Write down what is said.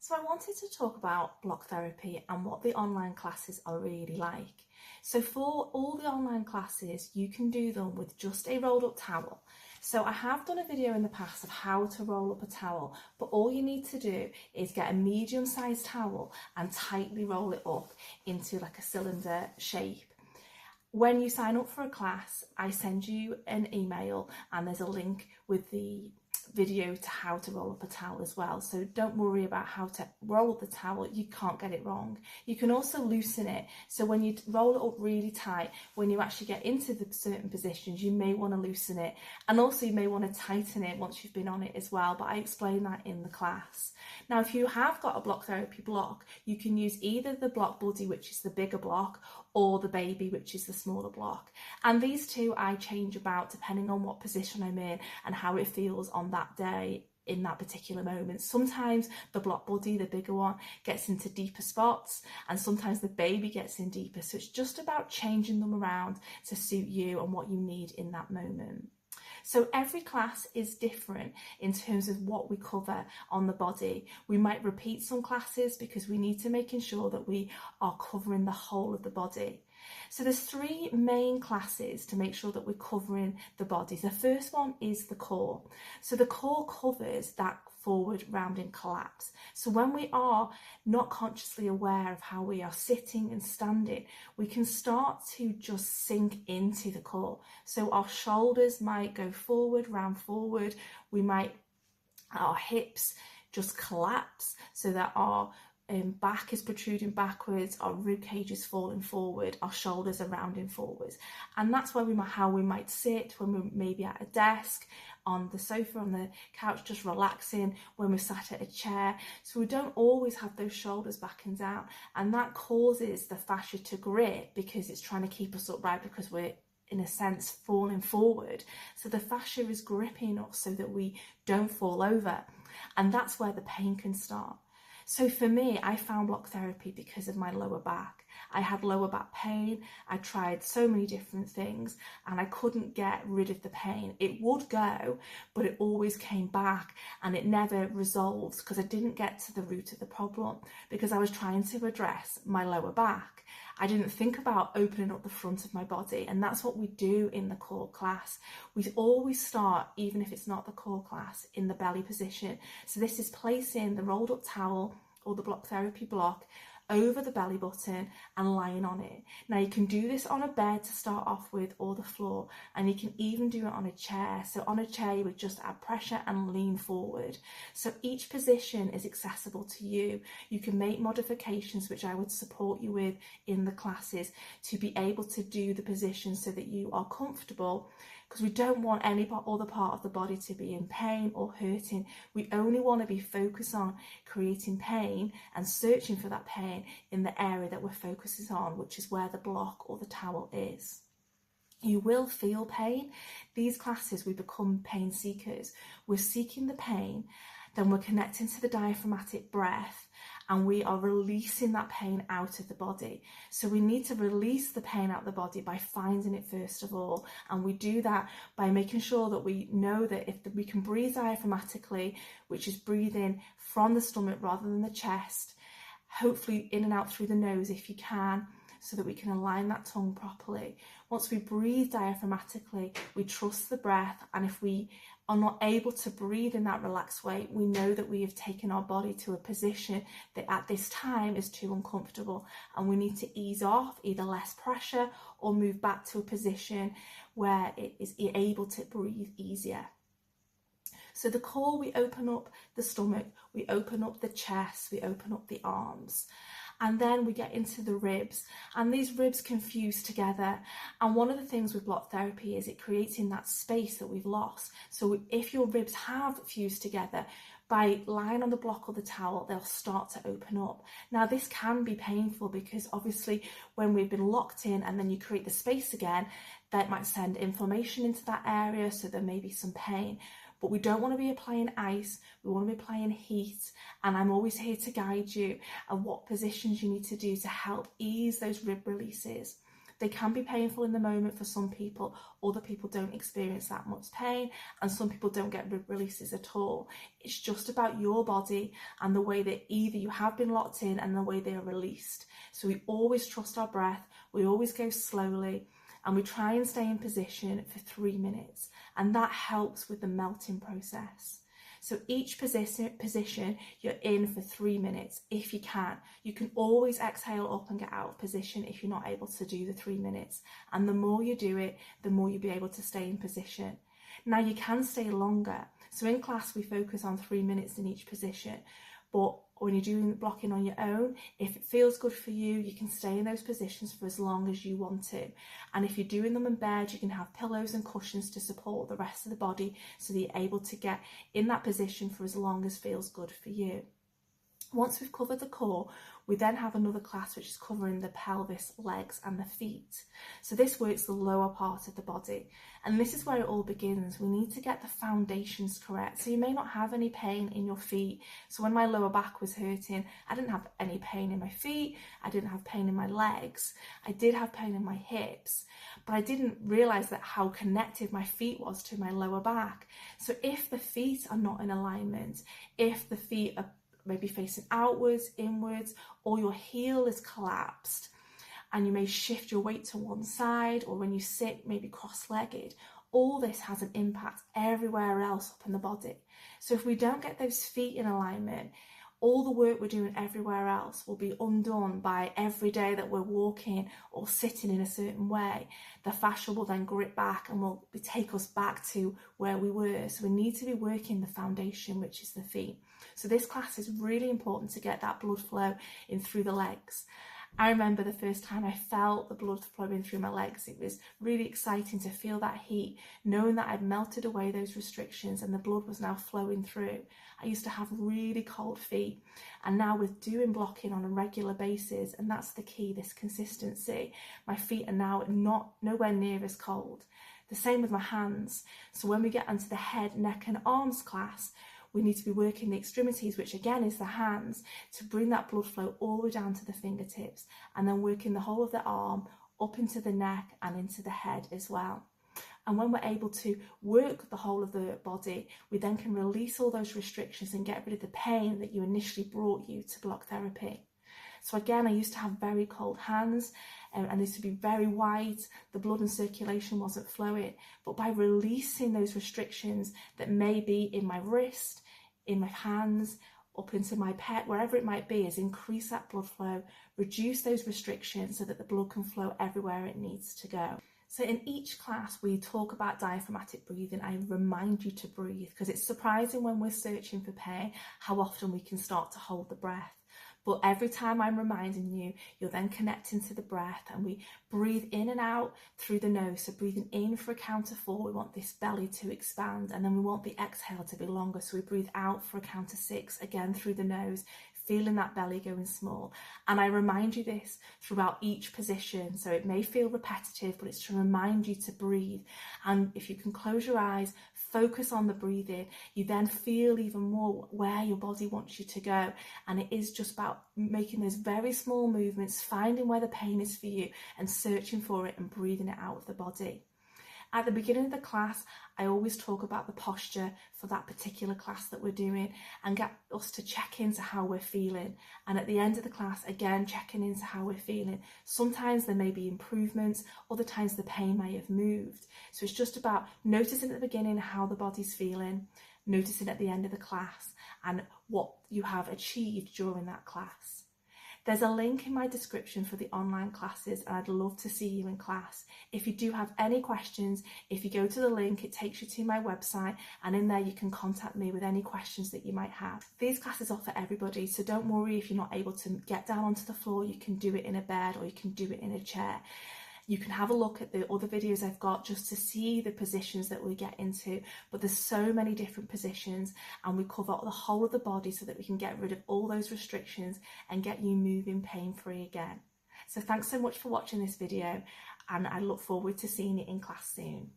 So I wanted to talk about block therapy and what the online classes are really like. So for all the online classes, you can do them with just a rolled up towel. So I have done a video in the past of how to roll up a towel, but all you need to do is get a medium sized towel and tightly roll it up into like a cylinder shape. When you sign up for a class, I send you an email and there's a link with the video to how to roll up a towel as well. So don't worry about how to roll the towel, you can't get it wrong. You can also loosen it. So when you roll it up really tight, when you actually get into the certain positions, you may want to loosen it. And also you may want to tighten it once you've been on it as well. But I explain that in the class. Now, if you have got a block therapy block, you can use either the block buddy, which is the bigger block, or the baby, which is the smaller block. And these two I change about depending on what position I'm in and how it feels on that day in that particular moment. Sometimes the block buddy, the bigger one, gets into deeper spots, and sometimes the baby gets in deeper. So it's just about changing them around to suit you and what you need in that moment. So every class is different in terms of what we cover on the body. We might repeat some classes because we need to make sure that we are covering the whole of the body. So there's three main classes to make sure that we're covering the body. The first one is the core. So the core covers that forward rounding collapse. So when we are not consciously aware of how we are sitting and standing, we can start to just sink into the core. So our shoulders might go forward, round forward. Our hips just collapse so that our back is protruding backwards, our rib cage is falling forward, our shoulders are rounding forwards. And that's how we might sit when we're maybe at a desk, on the sofa, on the couch, just relaxing, when we're sat at a chair. So we don't always have those shoulders back and down. And that causes the fascia to grip because it's trying to keep us upright because we're, in a sense, falling forward. So the fascia is gripping us so that we don't fall over. And that's where the pain can start. So for me, I found block therapy because of my lower back. I had lower back pain. I tried so many different things and I couldn't get rid of the pain. It would go, but it always came back and it never resolved because I didn't get to the root of the problem because I was trying to address my lower back. I didn't think about opening up the front of my body, and that's what we do in the core class. We always start, even if it's not the core class, in the belly position. So this is placing the rolled up towel or the block therapy block over the belly button and lying on it. Now you can do this on a bed to start off with, or the floor, and you can even do it on a chair. So on a chair you would just add pressure and lean forward. So each position is accessible to you. You can make modifications, which I would support you with in the classes, to be able to do the position so that you are comfortable, because we don't want any other part of the body to be in pain or hurting. We only want to be focused on creating pain and searching for that pain in the area that we're focusing on, which is where the block or the towel is. You will feel pain. These classes, we become pain seekers. We're seeking the pain, then we're connecting to the diaphragmatic breath, and we are releasing that pain out of the body. So we need to release the pain out of the body by finding it first of all. And we do that by making sure that we know that if we can breathe diaphragmatically, which is breathing from the stomach rather than the chest, hopefully in and out through the nose if you can, so that we can align that tongue properly. Once we breathe diaphragmatically, we trust the breath, and if we are not able to breathe in that relaxed way, we know that we have taken our body to a position that at this time is too uncomfortable, and we need to ease off, either less pressure or move back to a position where it is able to breathe easier. So the core, we open up the stomach, we open up the chest, we open up the arms. And then we get into the ribs, and these ribs can fuse together. And one of the things with block therapy is it creating that space that we've lost. So if your ribs have fused together, by lying on the block or the towel, they'll start to open up. Now this can be painful because obviously when we've been locked in and then you create the space again, that might send inflammation into that area, so there may be some pain. But we don't want to be applying ice, we want to be applying heat, and I'm always here to guide you on what positions you need to do to help ease those rib releases. They can be painful in the moment for some people. Other people don't experience that much pain, and some people don't get rib releases at all. It's just about your body and the way that either you have been locked in and the way they are released. So we always trust our breath, we always go slowly, and we try and stay in position for 3 minutes, and that helps with the melting process. So each position you're in for 3 minutes if you can. You can always exhale up and get out of position if you're not able to do the 3 minutes. And the more you do it, the more you'll be able to stay in position. Now you can stay longer. So in class we focus on 3 minutes in each position. But when you're doing blocking on your own, if it feels good for you, you can stay in those positions for as long as you want to. And if you're doing them in bed, you can have pillows and cushions to support the rest of the body so that you're able to get in that position for as long as feels good for you. Once we've covered the core, we then have another class which is covering the pelvis, legs and the feet. So this works the lower part of the body, and this is where it all begins. We need to get the foundations correct. So you may not have any pain in your feet. So when my lower back was hurting, I didn't have any pain in my feet, I didn't have pain in my legs, I did have pain in my hips, but I didn't realise that how connected my feet was to my lower back. So if the feet are not in alignment, if the feet are maybe facing outwards, inwards, or your heel is collapsed and you may shift your weight to one side, or when you sit maybe cross-legged, all this has an impact everywhere else up in the body. So if we don't get those feet in alignment, all the work we're doing everywhere else will be undone by every day that we're walking or sitting in a certain way. The fascia will then grip back and will take us back to where we were. So we need to be working the foundation, which is the feet. So this class is really important to get that blood flow in through the legs. I remember the first time I felt the blood flowing through my legs. It was really exciting to feel that heat, knowing that I'd melted away those restrictions and the blood was now flowing through. I used to have really cold feet, and now with doing blocking on a regular basis, and that's the key, this consistency, my feet are now nowhere near as cold. The same with my hands. So when we get onto the head, neck and arms class, we need to be working the extremities, which again is the hands, to bring that blood flow all the way down to the fingertips, and then working the whole of the arm up into the neck and into the head as well. And when we're able to work the whole of the body, we then can release all those restrictions and get rid of the pain that you initially brought you to block therapy. So again, I used to have very cold hands and they used to be very white. The blood and circulation wasn't flowing. But by releasing those restrictions that may be in my wrist, in my hands, up into my pec, wherever it might be, is increase that blood flow, reduce those restrictions so that the blood can flow everywhere it needs to go. So in each class we talk about diaphragmatic breathing. I remind you to breathe, because it's surprising when we're searching for pain how often we can start to hold the breath. But every time I'm reminding you, you're then connecting to the breath, and we breathe in and out through the nose. So breathing in for a count of 4, we want this belly to expand, and then we want the exhale to be longer. So we breathe out for a count of 6, again through the nose, feeling that belly going small. And I remind you this throughout each position. So it may feel repetitive, but it's to remind you to breathe. And if you can close your eyes, focus on the breathing, you then feel even more where your body wants you to go. And it is just about making those very small movements, finding where the pain is for you and searching for it and breathing it out of the body. At the beginning of the class, I always talk about the posture for that particular class that we're doing and get us to check into how we're feeling. And at the end of the class, again, checking into how we're feeling. Sometimes there may be improvements, other times the pain may have moved. So it's just about noticing at the beginning how the body's feeling, noticing at the end of the class and what you have achieved during that class. There's a link in my description for the online classes, and I'd love to see you in class. If you do have any questions, if you go to the link, it takes you to my website, and in there you can contact me with any questions that you might have. These classes are for everybody, so don't worry if you're not able to get down onto the floor. You can do it in a bed or you can do it in a chair. You can have a look at the other videos I've got just to see the positions that we get into, but there's so many different positions and we cover the whole of the body so that we can get rid of all those restrictions and get you moving pain-free again. So thanks so much for watching this video, and I look forward to seeing you in class soon.